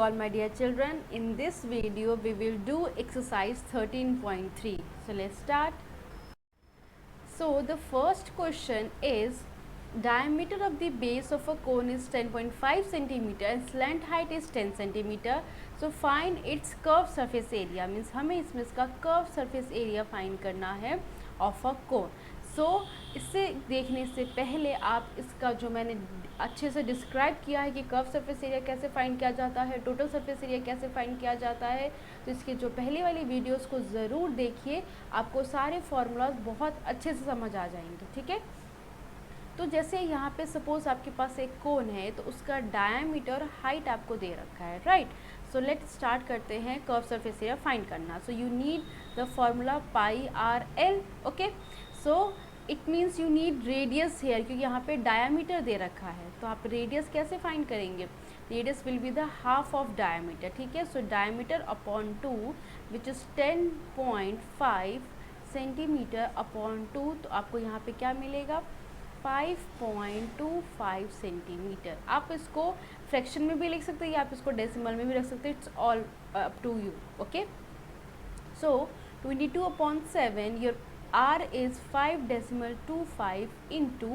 all my dear children. In this video we will do exercise 13.3. So let's start. So the first question is, diameter of the base of a cone is 10.5 centimeter and slant height is 10 centimeter. So find its curved surface area. Means हमें इसमें इसका curved surface area find करना है of a cone. सो इससे देखने से पहले आप इसका जो मैंने अच्छे से डिस्क्राइब किया है कि कर्व सरफेस एरिया कैसे फाइंड किया जाता है, टोटल सरफेस एरिया कैसे फाइंड किया जाता है, तो इसके जो पहले वाली वीडियोस को ज़रूर देखिए, आपको सारे फार्मूलाज बहुत अच्छे से समझ आ जाएंगे. ठीक है, तो जैसे यहाँ पे सपोज आपके पास एक कोन है तो उसका डायामीटर और हाइट आपको दे रखा है, राइट. सो लेट्स स्टार्ट करते हैं कर्व सरफेस एरिया फाइंड करना. So you need the formula pi are L. Okay, so it means you need radius here, क्योंकि यहाँ पे डायामीटर दे रखा है. तो आप रेडियस कैसे फाइंड करेंगे? Radius will be the half of diameter. ठीक है, so diameter upon 2 which is 10.5 centimetre upon 2. तो आपको यहाँ पे क्या मिलेगा? 5.25 सेंटीमीटर. आप इसको फ्रैक्शन में भी लिख सकते हैं या आप इसको डेसिमल में भी रख सकते हैं. It's all up to you. Okay, so 22/7 your R is 5.25 into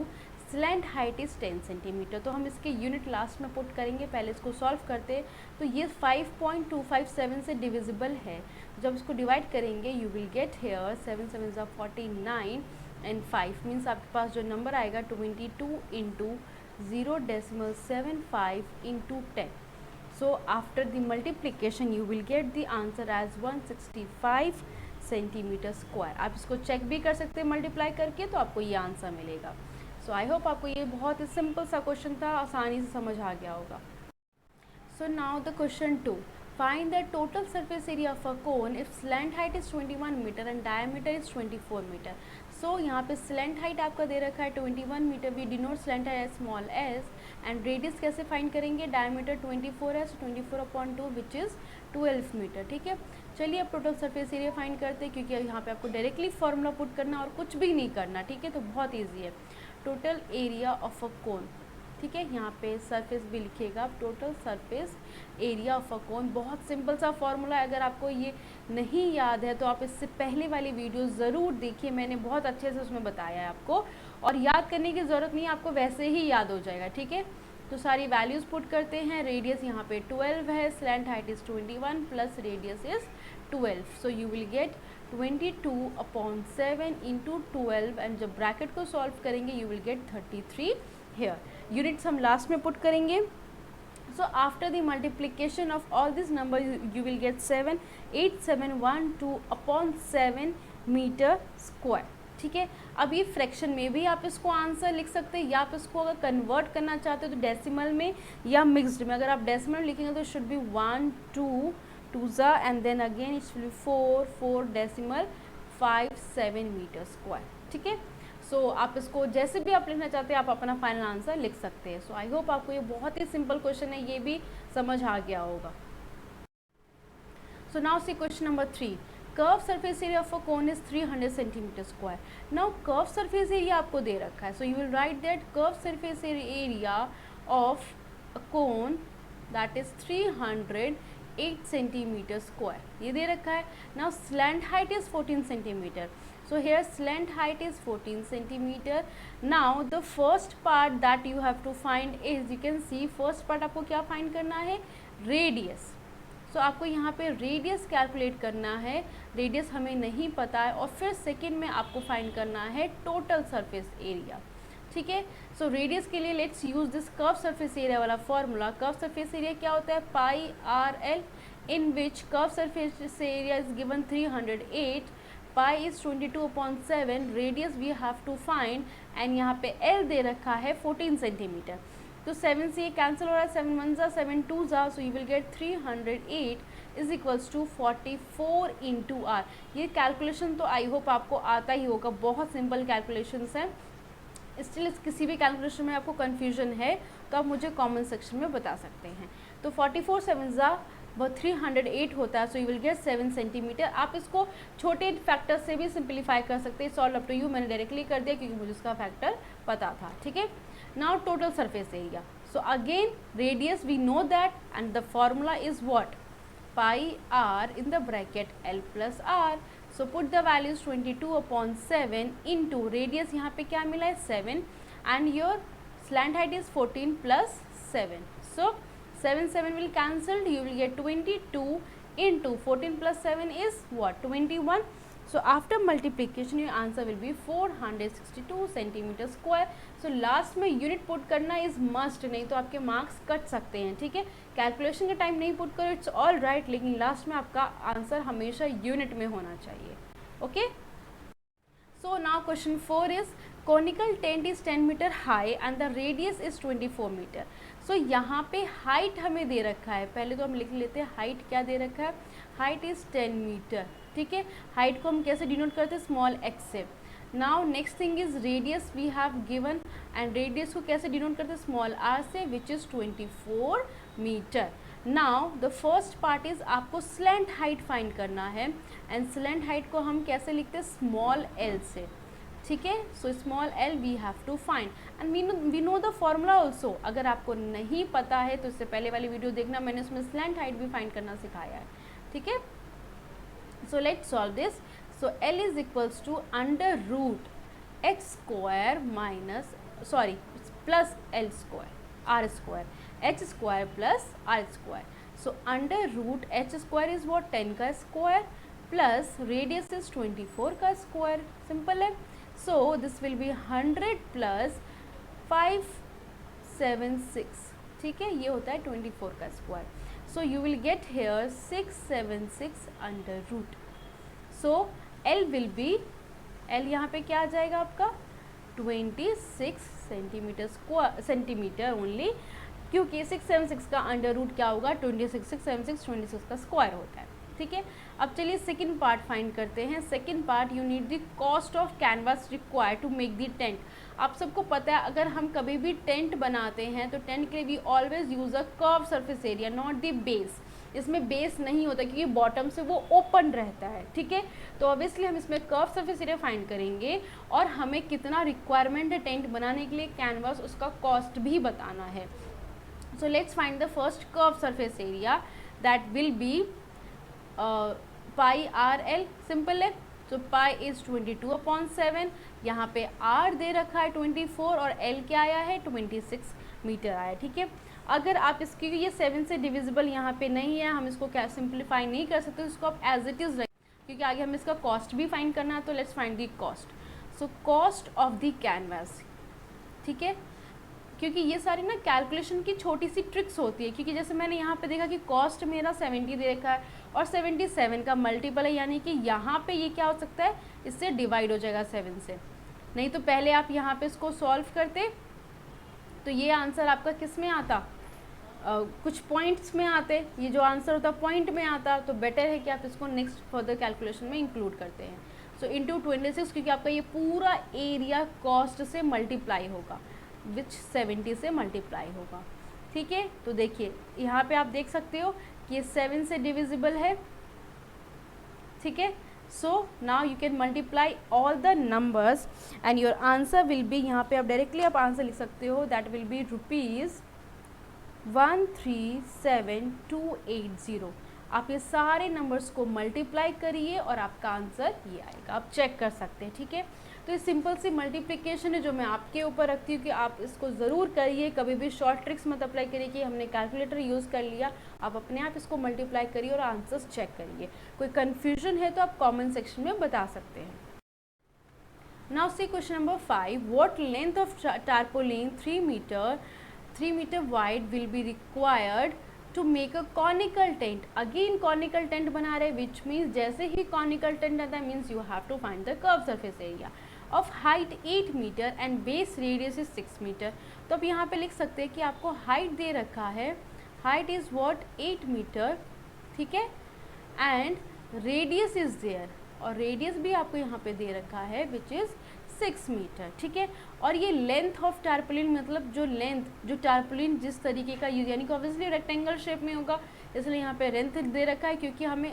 slant height is 10 centimetre. तो हम इसके यूनिट लास्ट में पुट करेंगे. पहले इसको सॉल्व करते हैं. तो ये 5.257 से डिविजिबल है. जब इसको डिवाइड करेंगे you will get here 7 7 49 and 5 means आपके पास जो नंबर आएगा 22 into 0.75 into 10. So after the multiplication you will get the answer as 165 centimetre square. आप इसको चेक भी कर सकते हैं मल्टीप्लाई करके, तो आपको ये आंसर मिलेगा. सो आई होप आपको ये बहुत ही सिंपल सा क्वेश्चन था, आसानी से समझ आ गया होगा. So now the question 2, find the total surface area of a cone if slant height is 21 metre and diameter is 24 metre. So यहाँ पे स्लैंट हाइट आपका दे रखा है 21 metre. We denote slant height as small s. And radius कैसे find करेंगे? Diameter 24 है, सो 24/2 which is 12 metre. ठीक है, चलिए अब टोटल सरफेस एरिया फाइंड करते हैं, क्योंकि यहाँ पे आपको डायरेक्टली फॉर्मूला पुट करना और कुछ भी नहीं करना. ठीक है, तो बहुत ईजी है. Total area of a cone. ठीक है, यहाँ पे सरफेस भी लिखिएगा, total surface area of a cone. बहुत सिंपल सा फॉर्मूला है. अगर आपको ये नहीं याद है तो आप इससे पहले वाली वीडियो ज़रूर देखिए, मैंने बहुत अच्छे से उसमें बताया है आपको, और याद करने की ज़रूरत नहीं है, आपको वैसे ही याद हो जाएगा. ठीक है, तो सारी वैल्यूज़ पुट करते हैं. रेडियस यहाँ पे 12 है, slant height is 21 plus radius is 12. So you will get 22/7 into 12 and जब ब्रैकेट को सॉल्व करेंगे you will get 33 here. Units हम लास्ट में पुट करेंगे. So after the multiplication of all this number you will get 78712/7 metre square. ठीक है, अब ये फ्रैक्शन में भी आप इसको आंसर लिख सकते हैं, या आप इसको अगर कन्वर्ट करना चाहते हो तो डेसिमल में या मिक्स्ड में. अगर आप डेसिमल लिखेंगे तो should be 1 2 2 and then again it's will 4 4 decimal 5 7 metre square. ठीक है, सो आप इसको जैसे भी आप लिखना चाहते हैं आप अपना फाइनल आंसर लिख सकते हैं. सो आई होप आपको ये बहुत ही सिंपल क्वेश्चन है, ये भी समझ आ गया होगा. So now C question number 3, curve surface area of a cone is 300 centimetre square. Now curve surface area आपको दे रखा है, so you will right that curve surface area of a cone that is 308 centimetre square. ये दे रखा है. Now slant height is 14 centimetre. So here slant height is 14 centimeter. Now the first part that you have to find is, you can see first part आपको क्या find करना है? Radius. So आपको यहाँ पे radius calculate करना है. Radius हमें नहीं पता है. और फिर second में आपको find करना है total surface area. ठीक है, सो रेडियस के लिए let's use this curve surface area वाला फॉर्मूला. कर्व सरफेस एरिया क्या होता है? Pi are l, in which curve surface area is given 308, pi is 22/7, radius we have to find, and यहाँ पे एल दे रखा है 14 सेंटीमीटर. तो 7 से ये कैंसिल हो रहा है, 7 1 ज़ा 7 2 ज़ा, so you will get 308 is equals to 44 into R. ये कैलकुलेशन तो आई होप आपको आता ही होगा, बहुत सिंपल कैलकुलेशंस हैं. स्टिल किसी भी कैलकुलेशन में आपको कन्फ्यूजन है तो आप मुझे कमेंट सेक्शन में बता सकते हैं. तो 44 7 ज़ा वो 308 होता है, so you will get 7 centimetre. आप इसको छोटे फैक्टर से भी सिंप्लीफाई कर सकते हैं. It's all up to you. मैंने डायरेक्टली कर दिया क्योंकि मुझे इसका फैक्टर पता था. ठीक है, now total surface area. So again radius we know that, and the formula is what? Pi r in the bracket L plus r. So put the values 22/7 into radius यहाँ पे क्या मिला है 7 and your slant height is 14 plus 7. So 7 will cancelled, you will get 22 into 14 plus 7 is what? 21. So after multiplication your answer will be 462 centimeter square. So last में unit put करना is must, नहीं तो आपके marks cut सकते हैं, ठीक है। Calculation का टाइम नहीं पुट करो, इट्स ऑल राइट, लेकिन लास्ट में आपका आंसर हमेशा यूनिट में होना चाहिए, okay. So now question 4 is conical tent is 10 meter high and the radius is 24 meter. So यहाँ पे height हमें दे रखा है, पहले तो हम लिख लेते हैं height क्या दे रखा है, height is 10 meter, ठीक है। height को हम कैसे डिनोट करते हैं, स्मॉल x से। Now next thing is radius we have given, and radius को कैसे डिनोट करते हैं, स्मॉल r से, which is 24 metre. Now the first part is आपको स्लैंट हाइट फाइंड करना है, एंड स्लैंट हाइट को हम कैसे लिखते हैं, स्मॉल l से, ठीक है। So small l we have to find, and we know the formula also. अगर आपको नहीं पता है तो इससे पहले वाली वीडियो देखना, मैंने उसमें स्लैंट हाइट भी फाइंड करना सिखाया है, ठीक है। So let's solve this. So L is equals to under root h square minus, sorry, it's plus L square, R square, h square plus R square. So under root h square is what, 10 का square plus radius is 24 का square, simple है। So this will be 100 plus 576, ठीक है, ये होता है 24 का square. So you will get here 676 under root. So L will be, L यहाँ पे क्या आ जाएगा आपका 26 सेंटीमीटर ओनली, क्योंकि 676 का अंडर रूट क्या होगा 26 का स्क्वायर होता है, ठीक है। अब चलिए सेकंड पार्ट फाइंड करते हैं। Second part, you need the cost of canvas required to make the tent. आप सबको पता है अगर हम कभी भी टेंट बनाते हैं तो टेंट के लिए we always use a curve surface area, not the base. इसमें बेस नहीं होता क्योंकि बॉटम से वो ओपन रहता है, ठीक है। तो ऑब्वियसली हम इसमें कर्व सरफेस एरिया फाइंड करेंगे, और हमें कितना रिक्वायरमेंट है टेंट बनाने के लिए कैनवास, उसका कॉस्ट भी बताना है। So let's find the first curve surface area, that will B pi R L, simple है। तो पाई इज 22/7, यहाँ पे आर दे रखा है 24 और एल क्या आया है 26 मीटर आया, ठीक है। अगर आप इसकी, ये 7 से डिविजिबल यहाँ पे नहीं है, हम इसको क्या सिंप्लीफाई नहीं कर सकते, इसको आप एज इट इज़ रखें, क्योंकि आगे हमें इसका कॉस्ट भी फाइंड करना है। तो let's find the cost. So cost of the canvas, ठीक है, क्योंकि ये सारी ना कैलकुलेशन की छोटी सी ट्रिक्स होती है, क्योंकि जैसे मैंने यहाँ पे देखा कि कॉस्ट मेरा 70 दे रखा है और 77 का मल्टीपल है, यानी कि यहाँ पे ये क्या हो सकता है, इससे डिवाइड हो जाएगा 7 से। नहीं तो पहले आप यहाँ पे इसको सॉल्व करते तो ये आंसर आपका किस में आता, कुछ पॉइंट्स में आते, ये जो आंसर होता पॉइंट में आता। तो बेटर है कि आप इसको नेक्स्ट फर्दर कैलकुलेशन में इंक्लूड करते हैं। सो इंटू 26, क्योंकि आपका ये पूरा एरिया कॉस्ट से मल्टीप्लाई होगा, विच 70 से मल्टीप्लाई होगा, ठीक है। तो देखिए यहाँ पे आप देख सकते हो कि ये 7 से डिविजिबल है, ठीक है। So now you can multiply all the numbers and your answer will be, यहाँ पे आप डायरेक्टली आप आंसर लिख सकते हो, दैट विल बी ₹137,280। आप ये सारे नंबर्स को मल्टीप्लाई करिए और आपका आंसर ये आएगा, आप चेक कर सकते हैं, ठीक है। तो ये सिंपल सी मल्टीप्लिकेशन है जो मैं आपके ऊपर रखती हूँ कि आप इसको ज़रूर करिए, कभी भी शॉर्ट ट्रिक्स मत अप्लाई करिए कि हमने कैलकुलेटर यूज़ कर लिया। आप अपने आप इसको मल्टीप्लाई करिए और आंसर्स चेक करिए। कोई कन्फ्यूजन है तो आप कमेंट सेक्शन में बता सकते हैं। Now C question number 5, what length of tarpaulin 3 metre wide will be required to make a conical tent. Again conical tent बना रहे, विच मीन्स जैसे ही कॉनिकल टेंट आता है means you have to find the curve surface area of height 8 metre and base radius is 6 metre. तो अब यहाँ पे लिख सकते हैं कि आपको हाइट दे रखा है, हाइट इज़ व्हाट 8 मीटर, ठीक है, एंड रेडियस इज़ देयर, और रेडियस भी आपको यहाँ पे दे रखा है विच इज़ 6 मीटर, ठीक है। और ये लेंथ ऑफ टारपोलिन, मतलब जो लेंथ, जो टारपोलिन जिस तरीके का, यानी कि ऑब्वियसली रेक्टेंगल शेप में होगा, इसलिए यहाँ पे लेंथ दे रखा है, क्योंकि हमें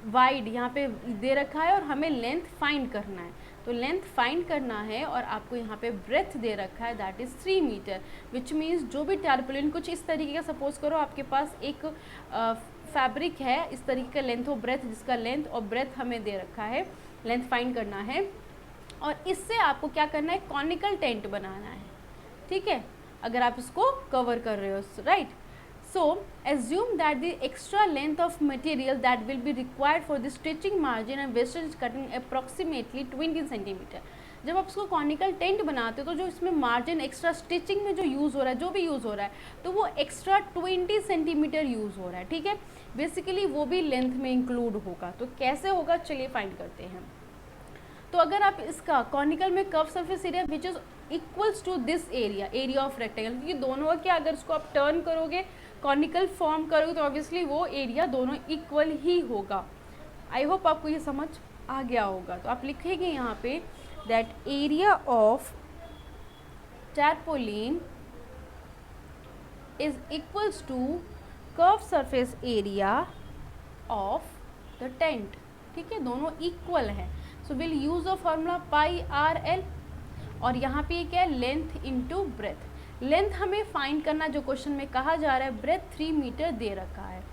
वाइड यहाँ पे दे रखा है और हमें लेंथ फाइंड करना है। तो तो लेंथ फाइंड करना है और आपको यहाँ पे ब्रेथ दे रखा है that is 3 metre, which means जो भी टारपोलिन कुछ इस तरीके का, सपोज करो आपके पास एक फैब्रिक है इस तरीके का लेंथ और ब्रेथ, जिसका लेंथ और ब्रेथ हमें दे रखा है, लेंथ फाइंड करना है और इससे आपको क्या करना है, कॉनिकल टेंट बनाना है, ठीक है, अगर आप इसको कवर कर रहे हो, right. So assume that the extra length of material that will be required for the stitching margin and wastage cutting approximately 20 cm। जब आप उसको कॉनिकल टेंट बनाते हो तो जो इसमें मार्जिन एक्स्ट्रा स्टिचिंग में जो यूज़ हो रहा है, जो भी यूज़ हो रहा है, तो वो एक्स्ट्रा 20 सेंटीमीटर यूज़ हो रहा है, ठीक है। बेसिकली वो भी लेंथ में इंक्लूड होगा। तो कैसे होगा, चलिए फाइंड करते हैं। तो अगर आप इसका कॉनिकल में curve surface area which is equals to this area of rectangle, क्योंकि दोनों का क्या, अगर इसको आप टर्न करोगे, कॉनिकल फॉर्म करोगे, तो ऑब्वियसली वो एरिया दोनों इक्वल ही होगा। आई होप आपको ये समझ आ गया होगा। तो आप लिखेंगे यहाँ पे that area of tarpaulin is equals to curve surface area of the tent, ठीक है, दोनों इक्वल है। So will use a formula pi are l, और यहाँ पे क्या है, लेंथ इनटू ब्रेथ। लेंथ हमें फाइंड करना जो क्वेश्चन में कहा जा रहा है, ब्रेथ 3 मीटर दे रखा है।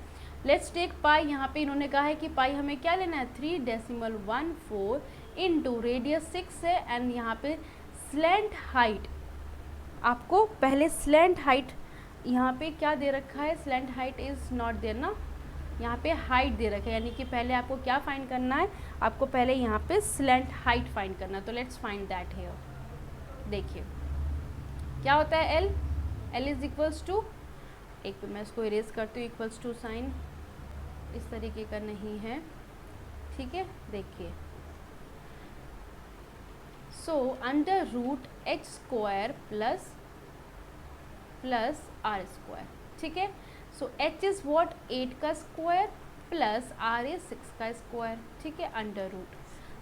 लेट्स टेक पाई, यहाँ पे इन्होंने कहा है कि पाई हमें क्या लेना है, 3.14 इंटू रेडियस 6 है, एंड यहाँ पे स्लैंट हाइट, आपको पहले स्लैंट हाइट यहाँ पे क्या दे रखा है, slant height is not there ना, यहाँ पे हाइट दे रखा है, यानी कि पहले आपको क्या फाइंड करना है, आपको पहले यहाँ पे स्लैंट हाइट फाइंड करना है। तो लेट्स फाइंड दैट हियर। देखिए क्या होता है, एल इज इक्वल्स टू, एक पे मैं इसको इरेज करती हूँ, इक्वल्स टू साइन इस तरीके का नहीं है, ठीक है। देखिए, so under root H square plus R square, ठीक है। सो एच इज वॉट, 8 का स्क्वायर प्लस आर इज 6 का स्क्वायर, ठीक है, under root.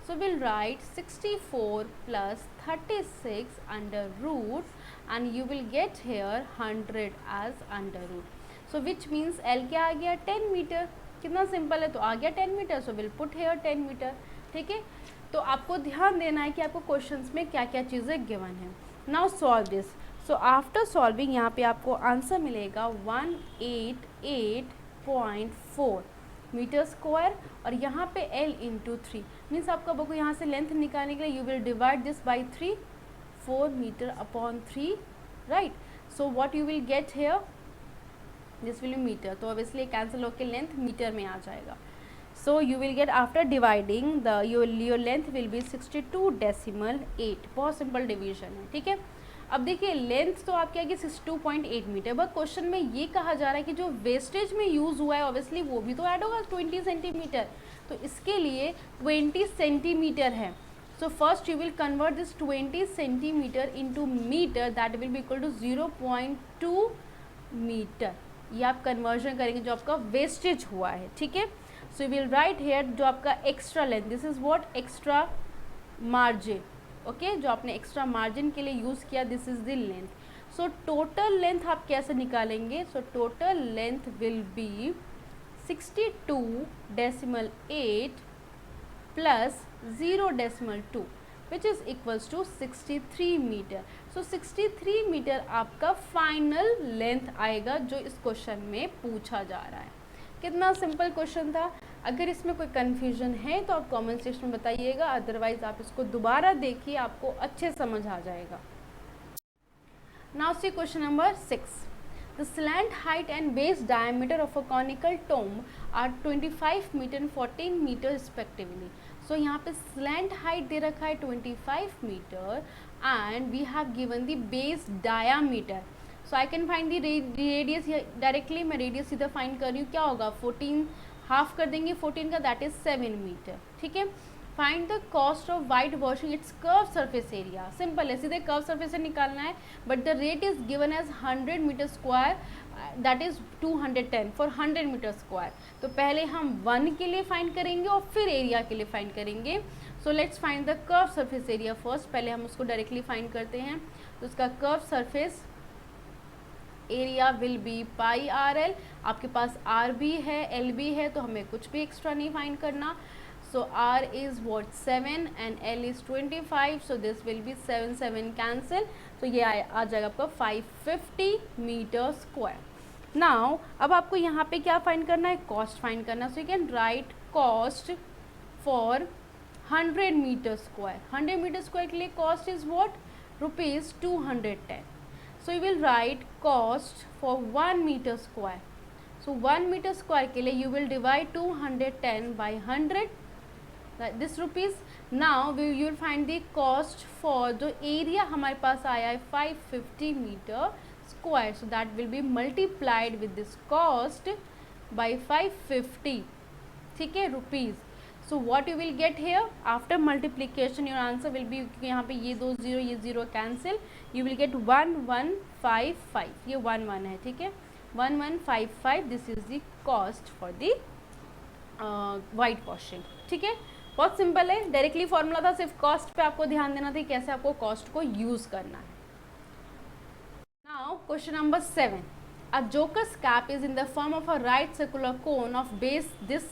So we'll write 64 plus 36 under root, and you will get here 100 as under root. So which means L क्या आ गया, 10 metre. कितना simple है, तो आ गया 10 metre. So we'll put here 10 metre, ठीक है। तो आपको ध्यान देना है कि आपको क्वेश्चंस में क्या क्या चीज़ें गिवन है। Now solve this. So after solving यहाँ पे आपको आंसर मिलेगा 188.4 मीटर स्क्वायर, और यहाँ पे L इंटू 3 मीन्स आपका बुक यहाँ से लेंथ निकालने के लिए you will divide this by 3, 4 metre upon 3, right. So what you will get here, this will be metre, तो ऑब्वियसली कैंसिल होकर लेंथ मीटर में आ जाएगा। So you will get after dividing the your length will be 62.8। बहुत simple division है, ठीक है। अब देखिए लेंथ तो आपकी आगे 62.8 मीटर, बट क्वेश्चन में ये कहा जा रहा है कि जो वेस्टेज में यूज़ हुआ है ऑब्वियसली वो भी तो ऐड होगा 20 सेंटीमीटर, तो इसके लिए 20 सेंटीमीटर है। So first you will convert this 20 centimetre into metre, that will be equal to 0.2 metre. ये आप कन्वर्जन करेंगे जो आपका वेस्टेज हुआ है, ठीक है। So you will write here जो आपका extra length, this is what, extra margin, okay, जो आपने एक्स्ट्रा मार्जिन के लिए यूज़ किया, this is the length. So total length आप कैसे निकालेंगे, so total length will be 62.8 plus 0.2 which is equals to 63 metre. So 63 metre आपका final length आएगा जो इस क्वेश्चन में पूछा जा रहा है। कितना सिंपल क्वेश्चन था। अगर इसमें कोई कन्फ्यूजन है तो आप कमेंट सेक्शन में बताइएगा, अदरवाइज आप इसको दोबारा देखिए, आपको अच्छे समझ आ जाएगा। Now C question number 6। The slant height and base diameter of a conical tomb are 25 meter and 14 meter respectively. So यहाँ पे slant height दे रखा है 25 meter and we have given the base diameter. So I can find the radius here directly. मैं radius सीधा find कर रही हूँ, क्या होगा 14, हाफ कर देंगे 14 का, that is 7 मीटर, ठीक है। Find the cost of white washing its curve surface area, simple है, सीधे कर्व सरफेस से निकालना है, but the rate is given as 100 metre square, that is 210 for 100 metre square. तो पहले हम 1 के लिए फाइंड करेंगे और फिर एरिया के लिए फाइंड करेंगे। So let's find the curve surface area first, पहले हम उसको डायरेक्टली फाइंड करते हैं। तो उसका curve surface area will be pi R L, आपके पास आर भी है एल भी है, तो हमें कुछ भी एक्स्ट्रा नहीं फाइंड करना। So R is what 7 and L is 25. So this will be 7 7 cancel. So ये आ जाएगा आपका 550 मीटर स्क्वायर. Now अब आपको यहाँ पे क्या फाइंड करना है, कॉस्ट फाइंड करना. So you can write cost for 100 metre square. 100 metre square के लिए cost is what rupees 210. So you will write cost for 1 metre square. So 1 metre square के लिए you will divide 210 by 100. This rupees. Now you will find the cost for जो area हमारे पास आया है 550 metre square. So that will be multiplied with this cost by 550. ठीक है, rupees. So what you will get here after multiplication, your answer will be, यहाँ पे ये 2 0 ये 0 cancel, you will get 1155. ये 1 1 है, ठीक है, 1155. This is the cost for the white washing. ठीक है, बहुत सिंपल है, डायरेक्टली फॉर्मूला था, सिर्फ कॉस्ट पे आपको ध्यान देना था कैसे आपको कॉस्ट को यूज करना है. Now question number 7. A jokers cap is in the form of a right circular cone of base this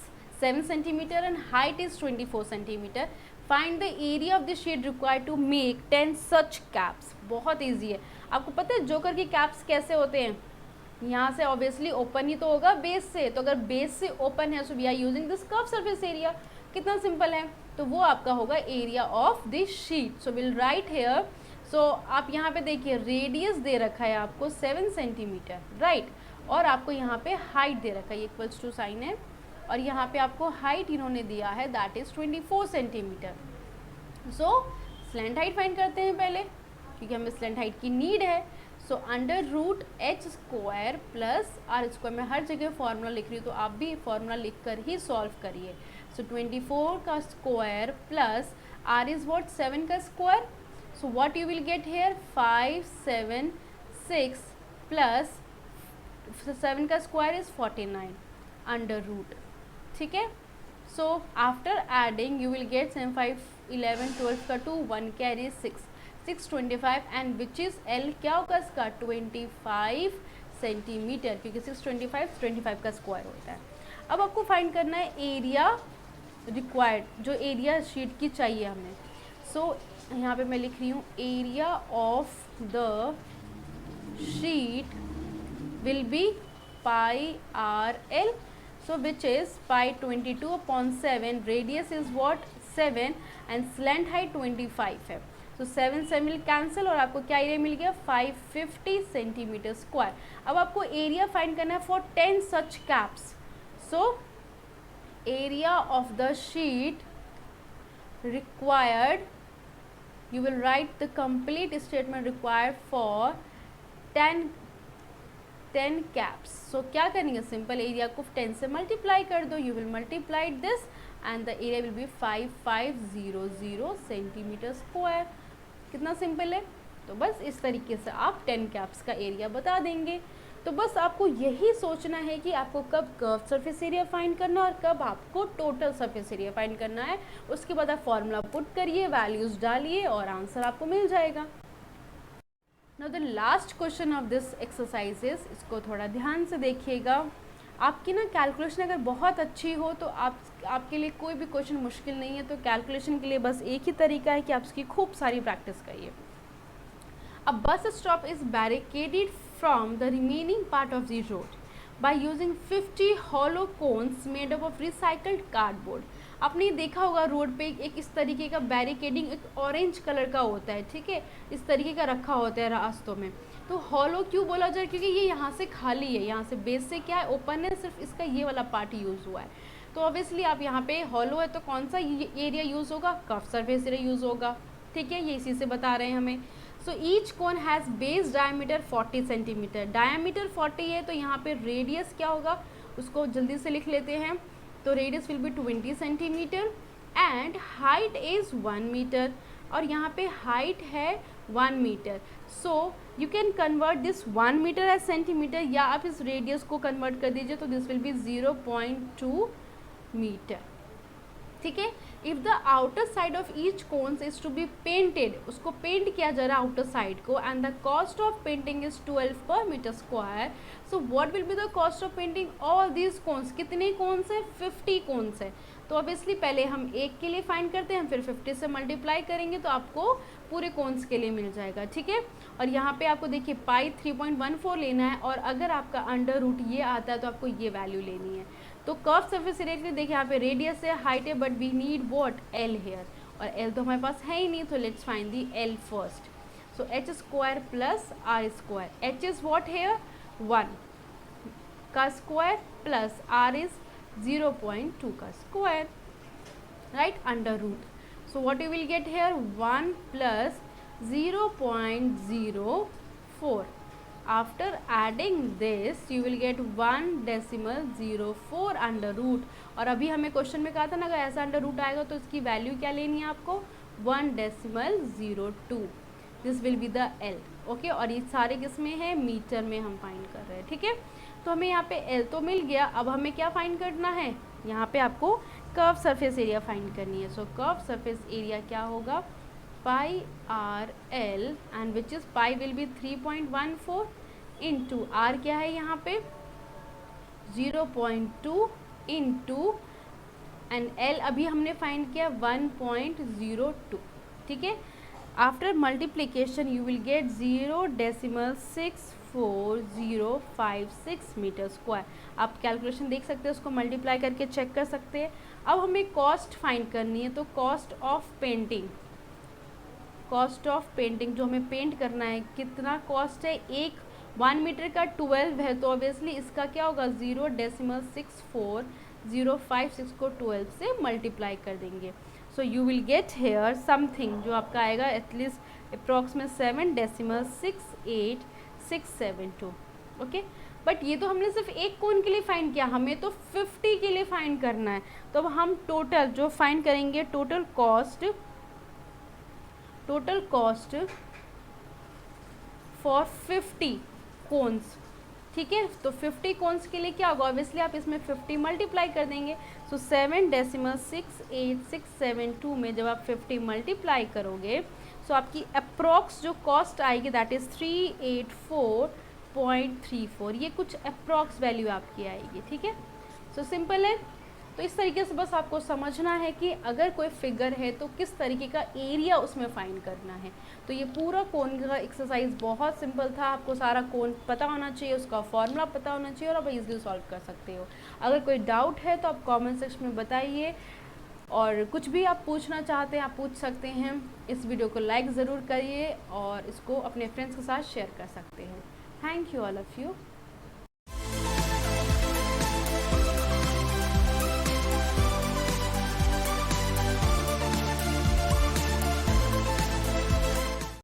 7 centimetre and height is 24 centimetre. Find the area of the sheet required to make 10 such caps. बहुत easy है. आपको पता है joker की caps कैसे होते हैं, यहाँ से ऑब्वियसली ओपन ही तो होगा बेस से, तो अगर बेस से ओपन है so we are using this curve surface area. कितना सिंपल है, तो वो आपका होगा area of this sheet. So will write here. सो आप यहाँ पे देखिए रेडियस दे रखा है आपको 7 सेंटीमीटर, राइट, और आपको यहाँ पे हाइट दे रखा है, इक्वल्स टू साइन है, और यहाँ पे आपको हाइट इन्होंने दिया है that is 24 centimetre. So slant height find करते हैं पहले, क्योंकि हमें स्लैंट हाइट की नीड है. So under root H square plus R square. मैं हर जगह फॉर्मूला लिख रही हूँ, तो आप भी फॉर्मूला लिख कर ही सॉल्व करिए. सो 24 का square plus R is what 7 का square. So what you will get here 576 plus 7 का स्क्वायर इज 49 अंडर रूट. ठीक है, so after adding you will get 7 5 11 12 का 2 1 carry 625 and which is L क्या होगा इसका 25 सेंटीमीटर, क्योंकि 625 का स्क्वायर होता है. अब आपको फाइंड करना है एरिया रिक्वायर्ड, जो एरिया शीट की चाहिए हमें. सो यहाँ पे मैं लिख रही हूँ area of the sheet will be pi R L. So which is pi 22/7. Radius is what 7 and slant height 25 है. तो 7 से विल कैंसिल और आपको क्या एरिया मिल गया 550 सेंटीमीटर स्क्वायर. अब आपको एरिया फाइंड करना है for 10 such caps. So area of the sheet required, you will write the complete statement required for 10 caps. So क्या करेंगे, सिंपल एरिया को 10 से मल्टीप्लाई कर दो. You will multiply this and the area will be 5500 centimetre square. कितना simple है. तो बस इस तरीके से आप 10 कैप्स का एरिया बता देंगे. तो बस आपको यही सोचना है कि आपको कब कर्व सरफेस एरिया फाइंड करना है और कब आपको टोटल सरफेस एरिया फाइंड करना है. उसके बाद आप फॉर्मूला पुट करिए, वैल्यूज डालिए और आंसर आपको मिल जाएगा. Now the last question of this exercises, इसको थोड़ा ध्यान से देखिएगा. आपकी ना कैलकुलेशन अगर बहुत अच्छी हो तो आपके लिए कोई भी क्वेश्चन मुश्किल नहीं है. तो कैलकुलेशन के लिए बस एक ही तरीका है कि आप इसकी खूब सारी प्रैक्टिस करिए. A bus stop is barricaded from the remaining part of the road by using 50 hollow cones made up of recycled cardboard. आपने देखा होगा रोड पे एक इस तरीके का बैरिकेडिंग एक ऑरेंज कलर का होता है, ठीक है, इस तरीके का रखा होता है रास्तों में. तो हॉलो क्यों बोला जाए, क्योंकि ये यहाँ से खाली है, यहाँ से बेस से क्या है ओपन है, सिर्फ इसका ये वाला पार्ट यूज़ हुआ है. तो ऑब्वियसली आप यहाँ पे हॉलो है तो कौन सा एरिया यूज़ होगा, कर्व सरफेस एरिया यूज़ होगा. ठीक है, ये इसी से बता रहे हैं हमें. So each cone has base diameter 40 centimetre. Diameter 40 है तो यहाँ पे रेडियस क्या होगा उसको जल्दी से लिख लेते हैं. तो radius will be 20 centimetre and height is 1 metre और यहाँ पे हाइट है 1 metre. So you can convert this 1 metre as centimetre या आप इस रेडियस को कन्वर्ट कर दीजिए तो दिस विल बी 0.2 मीटर. ठीक है, if the outer side of each cones is to be painted, उसको पेंट किया जा रहा है आउटर साइड को, and the cost of painting is 12 per metre square, so what will be the cost of painting all these cones, कितने cones है, 50 cons है। तो ऑब्वियसली पहले हम एक के लिए फाइंड करते हैं, फिर 50 से मल्टीप्लाई करेंगे तो आपको पूरे कोन्स के लिए मिल जाएगा, ठीक है। और यहाँ पे आपको देखिए पाई 3.14 लेना है, और अगर आपका अंडर रूट ये आता है तो आपको ये वैल्यू लेनी है। तो कर्व सरफेस एरिया के लिए देखिए यहाँ पे रेडियस है, हाइट है, but we need what, L here, और एल तो हमारे पास है ही नहीं, तो let's find the L first. So H square plus R square, H is what here 1 का स्क्वायर प्लस आर इज 0.2 का square, right, under root. So what you will get here, 1 plus 0.04. After adding this you will get 1.04 under root. और अभी हमें question में कहा था ना, अगर ऐसा अंडर रूट आएगा तो इसकी वैल्यू क्या लेनी है आपको, 1.02। This will be the L, okay. और ये सारे किस में है, मीटर में हम फाइंड कर रहे हैं, ठीक है। तो हमें यहाँ पे एल तो मिल गया, अब हमें क्या फाइंड करना है, यहाँ पे आपको कर्व सरफेस एरिया फाइंड करनी है। सो कर्व सरफेस एरिया क्या होगा, pi are l, and which is pi will be 3.14 into r क्या है यहाँ पे 0.2 इंटू, एंड एल अभी हमने फाइंड किया 1.02, ठीक है। After multiplication you will get 0.64056 metre square. आप कैलकुलेशन देख सकते हैं, उसको मल्टीप्लाई करके चेक कर सकते हैं। अब हमें कॉस्ट फाइंड करनी है, तो cost of painting, cost of painting जो हमें पेंट करना है, कितना कॉस्ट है, 1 मीटर का 12 है, तो ऑब्वियसली इसका क्या होगा 0.64056 को 12 से मल्टीप्लाई कर देंगे। सो you will get hair something जो आपका आएगा एटलीस्ट अप्रॉक्सीमेट 7.68672, ओके। बट ये तो हमने सिर्फ एक कोन के लिए फाइंड किया, हमें तो 50 के लिए फाइंड करना है। तो अब हम टोटल जो फाइंड करेंगे, टोटल कॉस्ट फॉर 50 कोन्स, ठीक है। तो 50 कोन्स के लिए क्या होगा, ऑब्वियसली आप इसमें 50 मल्टीप्लाई कर देंगे। सो 7.68672 में जब आप 50 मल्टीप्लाई करोगे, सो आपकी अप्रॉक्स जो कॉस्ट आएगी दैट इज़ 384.34, ये कुछ अप्रॉक्स वैल्यू आपकी आएगी, ठीक है। सो सिंपल है। तो इस तरीके से बस आपको समझना है कि अगर कोई फिगर है तो किस तरीके का एरिया उसमें फाइंड करना है। तो ये पूरा कोन का एक्सरसाइज बहुत सिंपल था, आपको सारा कोन पता होना चाहिए, उसका फॉर्मूला पता होना चाहिए, और आप इजीली सॉल्व कर सकते हो। अगर कोई डाउट है तो आप कमेंट सेक्शन में बताइए, और कुछ भी आप पूछना चाहते हैं आप पूछ सकते हैं। इस वीडियो को लाइक ज़रूर करिए और इसको अपने फ्रेंड्स के साथ शेयर कर सकते हैं। Thank you all of you.